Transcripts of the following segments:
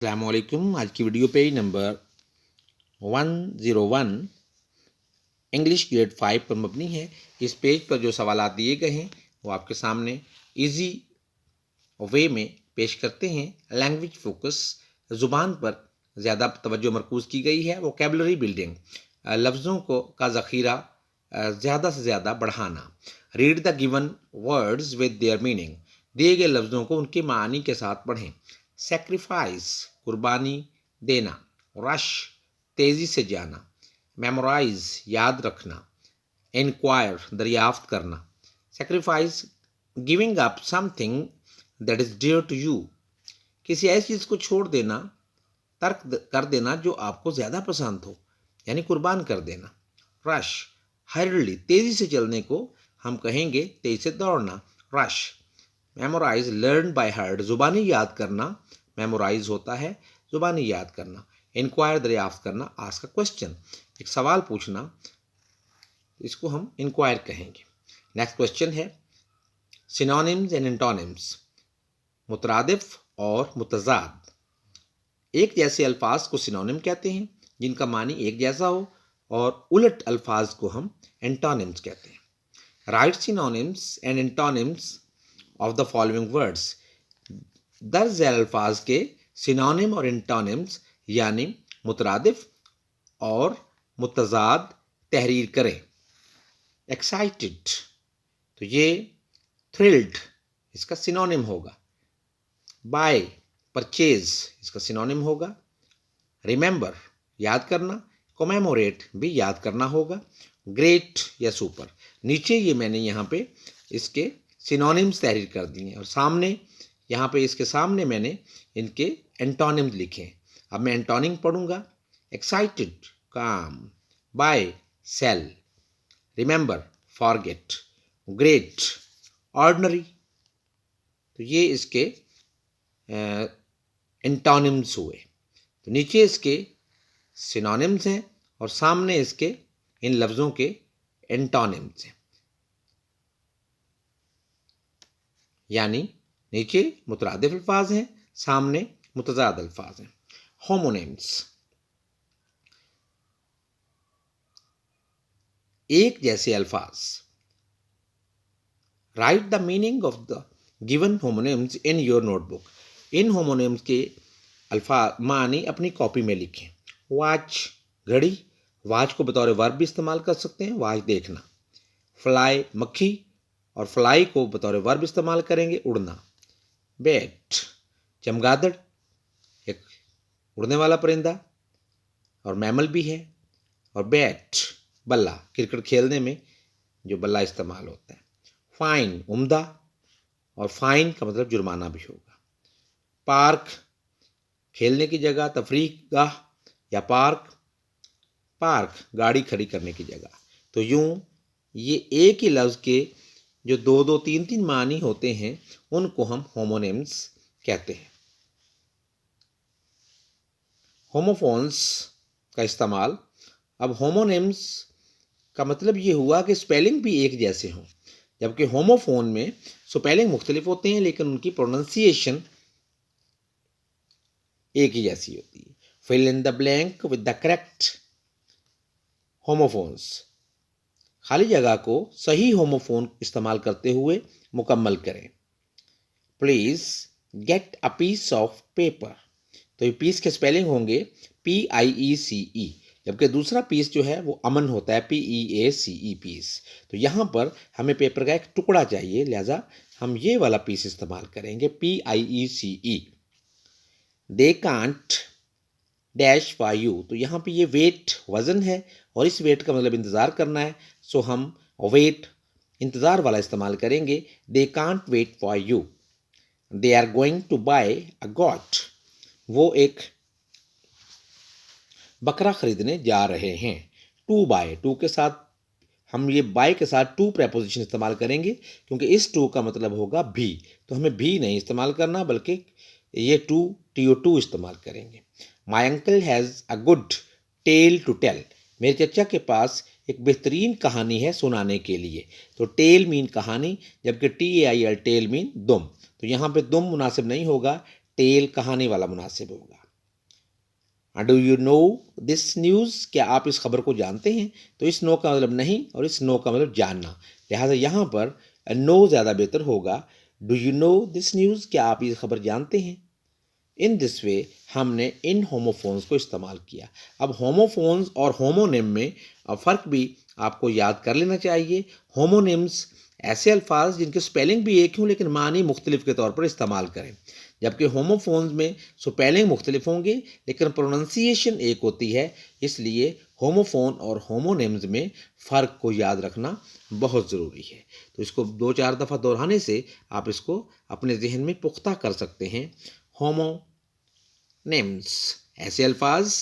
अस्सलामुअलैकुम। आज की video page number 101 English grade 5 पर मबनी है। इस पेज पर जो सवालात दिए गए हैं वो आपके सामने इजी वे में पेश करते हैं। लैंग्वेज फोकस, ज़ुबान पर ज़्यादा तवज्जो मरकूज़ की गई है। वोकेबलरी बिल्डिंग, लफ्ज़ों को का ज़ख़ीरा ज़्यादा से ज़्यादा बढ़ाना। Read the given words with their meaning, दिए गए लफ्ज़ों को उनके मानी के साथ पढ़ें। सेक्रीफाइस, कुर्बानी देना। रश, तेज़ी से जाना। मेमोराइज, याद रखना। इंक्वायर, दरियाफ्त करना। Sacrifice, giving up something that is dear to you, किसी ऐसी चीज़ को छोड़ देना, तर्क कर देना जो आपको ज़्यादा पसंद हो, यानी कुर्बान कर देना। रश, हर्डली, तेज़ी से चलने को हम कहेंगे तेज़ी से दौड़ना, rush. Memorise, learn by heart, ज़ुबानी याद करना मेमोराइज होता है, ज़ुबानी याद करना। इंक्वायर, दरियाफ्त करना। आस्क अ क्वेश्चन, एक सवाल पूछना, इसको हम इंक्वायर कहेंगे। नेक्स्ट क्वेश्चन है सिनोनिम्स एंड एंटोनिम्स, मुतरादिफ और मुतजाद। एक जैसे अल्फाज को सिनोनिम कहते हैं जिनका मानी एक जैसा हो, और उलट अल्फाज को हम एंटोनिम्स कहते हैं। Right synonyms and antonyms of the following words, दर्ज झैल अल्फाज के सिनोनिम और एंटोनिम्स यानी मुतरादिफ और मुतजाद तहरीर करें। एक्साइटेड, तो ये थ्रिल्ड इसका सिनोनिम होगा। बाय, परचेज, इसका सिनोनिम होगा। रिमेंबर, याद करना। कोमेमोरेट, भी याद करना होगा। ग्रेट या सुपर, नीचे ये मैंने यहाँ पे इसके सिनोनिम्स तहरीर कर दिए हैं, और सामने यहाँ पे इसके सामने मैंने इनके एंटोनिम्स लिखे हैं। अब मैं एंटोनिम पढ़ूंगा। Excited, calm. Buy, sell. Remember, forget. Great, ordinary. तो ये इसके एंटोनिम्स हुए। तो नीचे इसके सिनोनिम्स हैं और सामने इसके इन लफ्ज़ों के एंटोनिम्स हैं, यानी नीचे मुतरादिफ अल्फाज हैं, सामने मुतजाद अल्फाज हैं। होमोनिम्स, एक जैसे अल्फाज। Right the meaning of the given homonyms in your notebook, in homonyms के अल्फाज मानी अपनी कॉपी में लिखें। वॉच, घड़ी, वॉच को बतौर वर्ब भी इस्तेमाल कर सकते हैं, वॉच देखना। फ्लाई, मक्खी, और फ्लाई को बतौर वर्ब इस्तेमाल करेंगे, उड़ना। बैट, चमगादड़, एक उड़ने वाला परिंदा और मैमल भी है। और बैट, बल्ला, क्रिकेट खेलने में जो बल्ला इस्तेमाल होता है। फाइन, उम्दा, और फाइन का मतलब जुर्माना भी होगा। पार्क, खेलने की जगह, तफरीहगाह या पार्क। पार्क, गाड़ी खड़ी करने की जगह। तो यूं ये एक ही लफ्ज़ के जो दो दो तीन तीन मानी होते हैं उनको हम होमोनिम्स कहते हैं। होमोफोन्स का इस्तेमाल, अब होमोनिम्स का मतलब ये हुआ कि स्पेलिंग भी एक जैसे हों, जबकि होमोफोन में स्पेलिंग मुख्तलिफ होते हैं लेकिन उनकी प्रोनाउंसिएशन एक ही जैसी होती है। Fill in the blank with the correct homophones, खाली जगह को सही होमोफोन इस्तेमाल करते हुए मुकम्मल करें। Please get a piece of paper, तो ये पीस के स्पेलिंग होंगे PIECE, जबकि दूसरा पीस जो है वो अमन होता है, PEACE, पीस। तो यहाँ पर हमें पेपर का एक टुकड़ा चाहिए, लिहाजा हम ये वाला पीस इस्तेमाल करेंगे, PIECE। They can't dash for you, तो यहाँ पे ये वेट वज़न है और इस वेट का मतलब इंतज़ार करना है, सो हम वेट इंतज़ार वाला इस्तेमाल करेंगे। They can't wait for you. They are going to buy a goat, वो एक बकरा खरीदने जा रहे हैं। टू बाय, टू के साथ हम ये बाय के साथ टू प्रेपोजिशन इस्तेमाल करेंगे क्योंकि इस टू का मतलब होगा भी, तो हमें भी नहीं इस्तेमाल करना बल्कि ये टू TO2 इस्तेमाल करेंगे। My uncle has a good tale to tell, मेरे चचा के पास एक बेहतरीन कहानी है सुनाने के लिए। तो टेल मीन कहानी, जबकि TAIL टेल मीन दुम, तो यहाँ पे दुम मुनासिब नहीं होगा, टेल कहानी वाला मुनासिब होगा। Do you know this news, क्या आप इस खबर को जानते हैं? तो इस नो का मतलब नहीं और इस नो का मतलब जानना, लिहाजा यहाँ पर नो ज़्यादा बेहतर होगा। Do you know this news, क्या आप ये खबर जानते हैं? इन दिस वे हमने इन होमोफोन्स को इस्तेमाल किया। अब होमोफोन्स और होमोनिम में फ़र्क भी आपको याद कर लेना चाहिए। होमोनिम्स ऐसे अल्फाज जिनके स्पेलिंग भी एक हों लेकिन मानी मुख्तलिफ के तौर पर इस्तेमाल करें, जबकि होमोफोन्स में स्पेलिंग मुख्तलिफ होंगे लेकिन प्रोनाउंसिएशन एक होती है। इसलिए होमोफोन और होमोनिम्स में फ़र्क को याद रखना बहुत ज़रूरी है। तो इसको 2-4 दफ़ा दोहराने से आप इसको अपने जहन में पुख्ता कर सकते हैं। होमो नेम्स ऐसे अल्फाज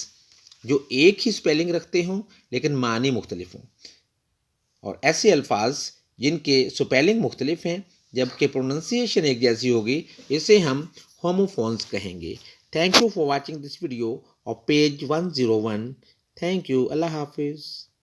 जो एक ही स्पेलिंग रखते हों लेकिन मानी मुख्तलिफ हों, और ऐसे अल्फाज जिनके स्पेलिंग मुख्तलिफ हैं जबकि प्रोनाउंसिएशन एक जैसी होगी, इसे हम होमोफोन्स कहेंगे। Thank you for watching this video of page 101। Thank you. अल्लाह हाफिज़।